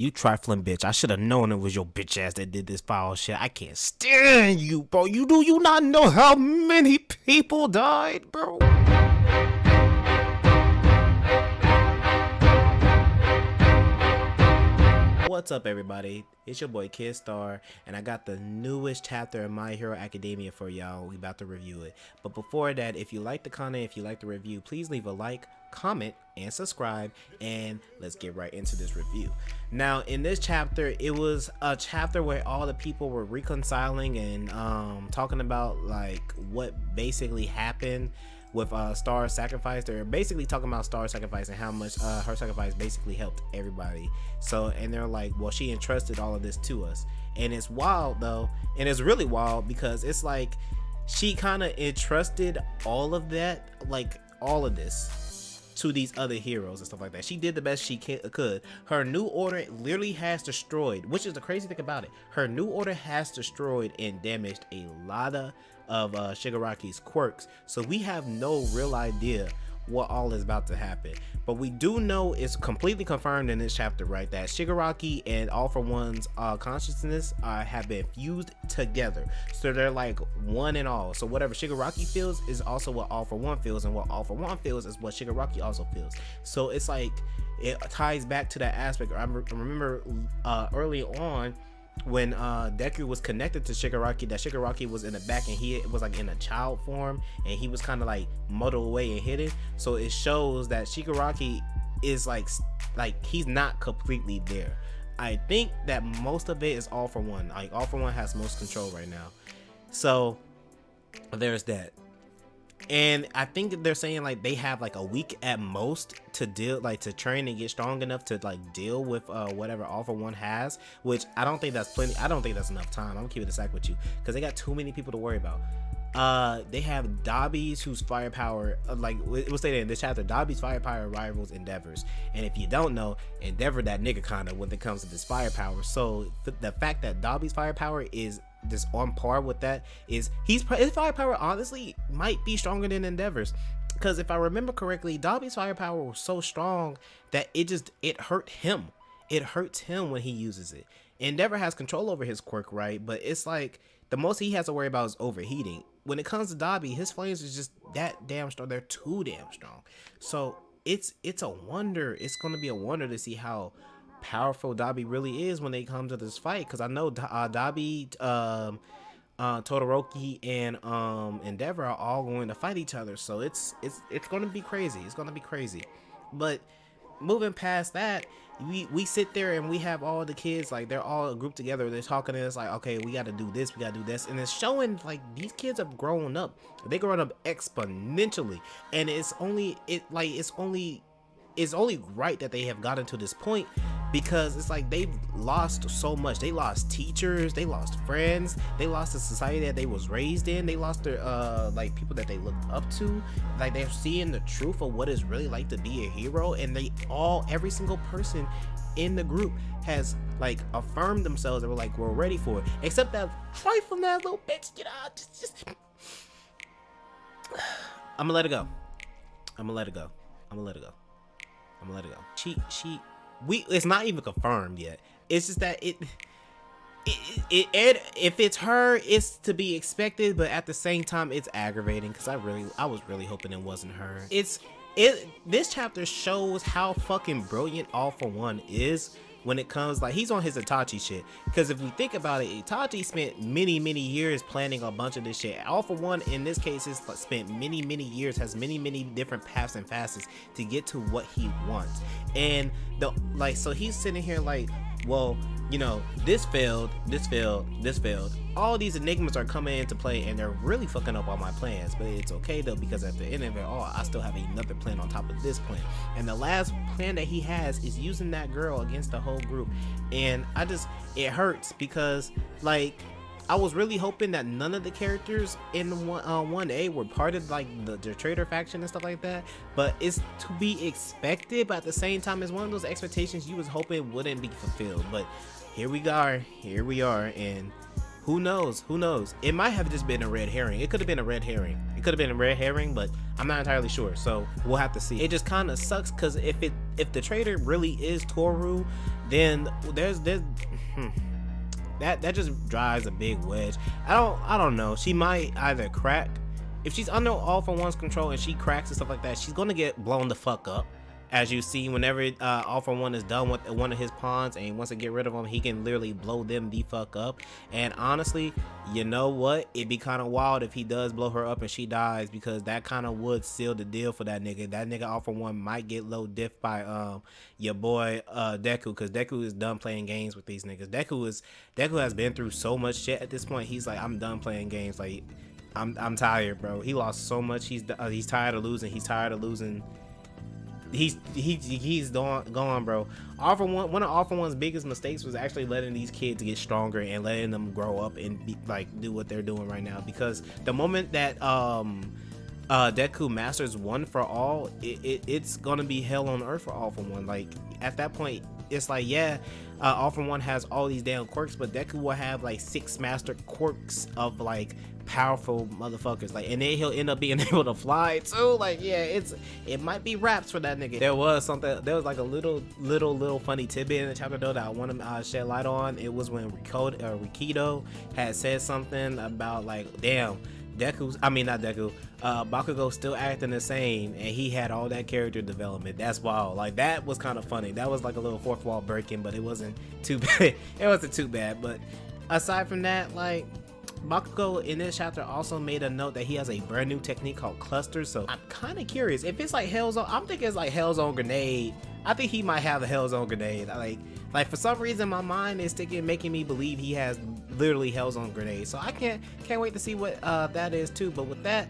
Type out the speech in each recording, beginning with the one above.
You trifling bitch. I should have known it was your bitch ass that did this foul shit. I can't stand you, bro. Do you not know how many people died, bro? What's up, everybody? It's your boy KiddxStar, and I got the newest chapter of My Hero Academia for y'all. We about to review it. But before that, if you like the content, if you like the review, please leave a like, comment, and subscribe, and let's get right into this review. Now, in this chapter, it was a chapter where all the people were reconciling and talking about like what basically happened with Star's sacrifice. They're basically talking about Star's sacrifice and how much her sacrifice basically helped everybody. So, and they're like, well, she entrusted all of this to us. And it's wild though, and it's really wild because it's like she kind of entrusted all of that, like all of this, to these other heroes and stuff like that. She did the best she could. Her new order literally has destroyed, which is the crazy thing about it, her new order has destroyed and damaged a lot of Shigaraki's quirks, so we have no real idea what all is about to happen. But we do know it's completely confirmed in this chapter, right, that Shigaraki and All For One's consciousness have been fused together, so they're like one and all. So whatever Shigaraki feels is also what All For One feels, and what All For One feels is what Shigaraki also feels. So it's like it ties back to that aspect. I remember early on when Deku was connected to Shigaraki, that Shigaraki was in the back and he was like in a child form, and he was kind of like muddled away and hidden. So it shows that Shigaraki is like he's not completely there. I think that most of it is All For One. Like All For One has most control right now. So there's that. And I think they're saying like they have like a week at most to deal, like to train and get strong enough to like deal with whatever All For One has, which I don't think that's plenty. I don't think that's enough time. I'm gonna keep it a sec with you because they got too many people to worry about. They have Dabi's, whose firepower, like it was stated in this chapter, Dabi's firepower rivals Endeavor's. And if you don't know, Endeavor that nigga kinda when it comes to this firepower. So the fact that Dabi's firepower is just on par with that is his firepower honestly might be stronger than Endeavor's, because if I remember correctly, Dabi's firepower was so strong that it hurt him. It hurts him when he uses it. Endeavor has control over his quirk, right? But it's like the most he has to worry about is overheating. When it comes to Dabi, his flames is just that damn strong. They're too damn strong. So it's a wonder. It's gonna be a wonder to see how powerful Dabi really is when they come to this fight, because I know Dabi, Todoroki, and Endeavor are all going to fight each other. So it's gonna be crazy. It's gonna be crazy. But moving past that, we sit there and we have all the kids, like they're all grouped together, they're talking, and it's like, okay, we got to do this, we got to do this, and it's showing like these kids have grown up. They grown up exponentially, and it's only right that they have gotten to this point, because it's like they've lost so much. They lost teachers, they lost friends, they lost the society that they was raised in, they lost their like people that they looked up to. Like they're seeing the truth of what it's really like to be a hero, and every single person in the group has like affirmed themselves. They were like, we're ready for it, except that trifling that little bitch, you know, just I'm gonna let it go. I'm gonna let it go. I'm gonna let it go. I'm gonna let it go. It's not even confirmed yet. It's just that if it's her, it's to be expected, but at the same time, it's aggravating because I was really hoping it wasn't her. This chapter shows how fucking brilliant All For One is when it comes, like, he's on his Itachi shit. Because if we think about it, Itachi spent many years planning a bunch of this shit. All For One in this case has spent many years, has many different paths and facets to get to what he wants. And so he's sitting here like, well, you know, this failed. All these enigmas are coming into play, and they're really fucking up all my plans. But it's okay though, because at the end of it all, I still have another plan on top of this plan. And the last plan that he has is using that girl against the whole group. And it hurts because, like, I was really hoping that none of the characters in 1A were part of like the traitor faction and stuff like that, but it's to be expected. But at the same time, it's one of those expectations you was hoping wouldn't be fulfilled. But here we are, and who knows? It might have just been a red herring. It could have been a red herring, but I'm not entirely sure, so we'll have to see. It just kind of sucks because if if the traitor really is Toru, then there's that just drives a big wedge. I don't know. She might either crack. If she's under All For One's control and she cracks and stuff like that, she's gonna get blown the fuck up. As you see, whenever All For One is done with one of his pawns and he wants to get rid of them, he can literally blow them the fuck up. And honestly, you know what? It'd be kind of wild if he does blow her up and she dies, because that kind of would seal the deal for that nigga. That nigga All For One might get low diff by your boy Deku, because Deku is done playing games with these niggas. Deku has been through so much shit at this point. He's like, I'm done playing games. Like, I'm tired, bro. He lost so much. He's tired of losing. He's tired of losing. He's gone, bro. One of All For One's biggest mistakes was actually letting these kids get stronger and letting them grow up and do what they're doing right now. Because the moment that Deku masters One For All, it's gonna be hell on earth for All For One. Like, at that point, it's like, yeah, All For One has all these damn quirks, but Deku will have like 6 master quirks of like powerful motherfuckers, like, and then he'll end up being able to fly too. Like, yeah, it might be raps for that nigga. There was like a little funny tidbit in the chapter though that I want to shed light on. It was when Rikido had said something about like, damn, Bakugo still acting the same, and he had all that character development. That's wild. Like, that was kind of funny. That was like a little fourth wall breaking, but it wasn't too bad. It wasn't too bad. But aside from that, like, Bakugo in this chapter also made a note that he has a brand new technique called clusters. So I'm kind of curious if it's like Hellzone. I'm thinking it's like Hellzone grenade. I think he might have a Hellzone grenade. Like for some reason my mind is making me believe he has literally Hellzone grenade. So I can't wait to see what that is too. But with that,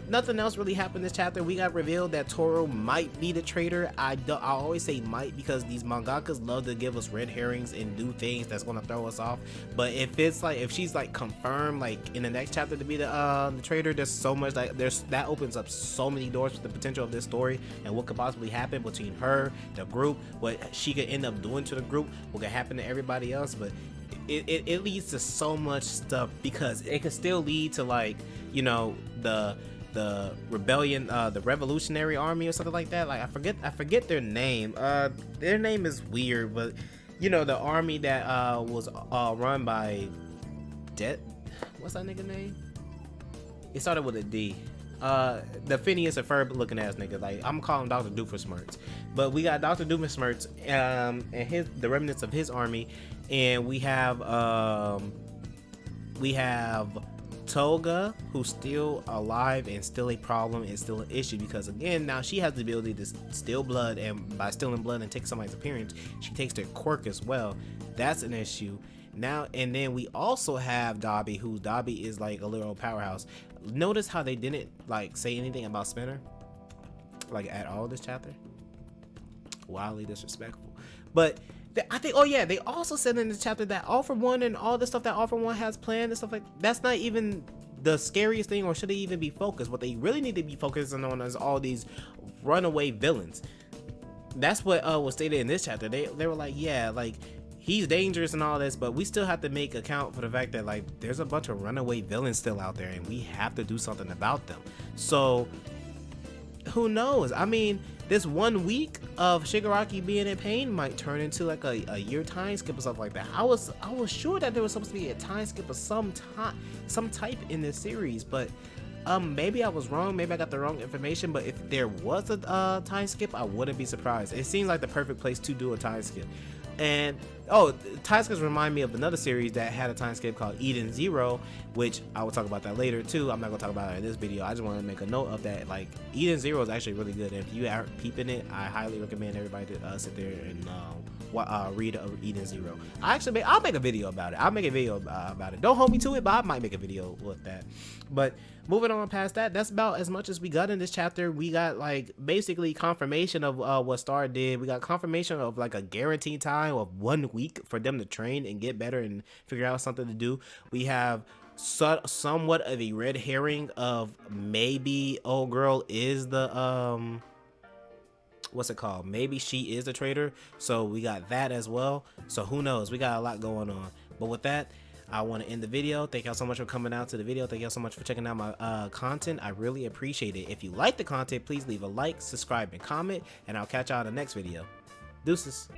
nothing else really happened this chapter. We got revealed that Toru might be the traitor. I always say might, because these mangakas love to give us red herrings and do things that's gonna throw us off. But if she's like confirmed like in the next chapter to be the traitor, there's so much, like, that opens up so many doors for the potential of this story and what could possibly happen between her, the group, what she could end up doing to the group, what could happen to everybody else. But it leads to so much stuff, because it could still lead to, like, you know, the rebellion, the revolutionary army or something like that. Like, I forget their name. Their name is weird, but you know, the army that was run by what's that nigga name? It started with a D. The Phineas and Ferb looking ass nigga. Like, I'm calling Dr. Doofenshmirtz, but we got Dr. Doofenshmirtz and the remnants of his army, and we have Toga, who's still alive and still a problem and still an issue, because again, now she has the ability to steal blood, and by stealing blood and take somebody's appearance, she takes their quirk as well. That's an issue now. And then we also have Dabi, who is like a literal powerhouse. Notice how they didn't like say anything about Spinner, like, at all this chapter. Wildly disrespectful. But I think, oh yeah, they also said in the chapter that All For One and all the stuff that All For One has planned and stuff like that's not even the scariest thing, or should they even be focused. What they really need to be focusing on is all these runaway villains. That's what was stated in this chapter. They were like, yeah, like, he's dangerous and all this, but we still have to make account for the fact that, like, there's a bunch of runaway villains still out there, and we have to do something about them. So who knows? I mean, this 1 week of Shigaraki being in pain might turn into like a year time skip or something like that. I was sure that there was supposed to be a time skip of some type in this series, but maybe I was wrong. Maybe I got the wrong information. But if there was a time skip, I wouldn't be surprised. It seems like the perfect place to do a time skip. And time skips remind me of another series that had a time skip called Eden Zero, which I will talk about that later too. I'm not gonna talk about it in this video. I just want to make a note of that. Like, Eden Zero is actually really good, and if you aren't peeping it, I highly recommend everybody to sit there and read Eden Zero. I'll make a video about it. Don't hold me to it, but I might make a video with that. But moving on past that, that's about as much as we got in this chapter. We got like basically confirmation of what Star did. We got confirmation of like a guaranteed time of 1 week for them to train and get better and figure out something to do. We have somewhat of a red herring of maybe old girl is the what's it called? Maybe she is the traitor. So we got that as well. So who knows? We got a lot going on. But with that, I want to end the video. Thank y'all so much for coming out to the video. Thank y'all so much for checking out my content. I really appreciate it. If you like the content, please leave a like, subscribe, and comment, and I'll catch y'all in the next video. Deuces.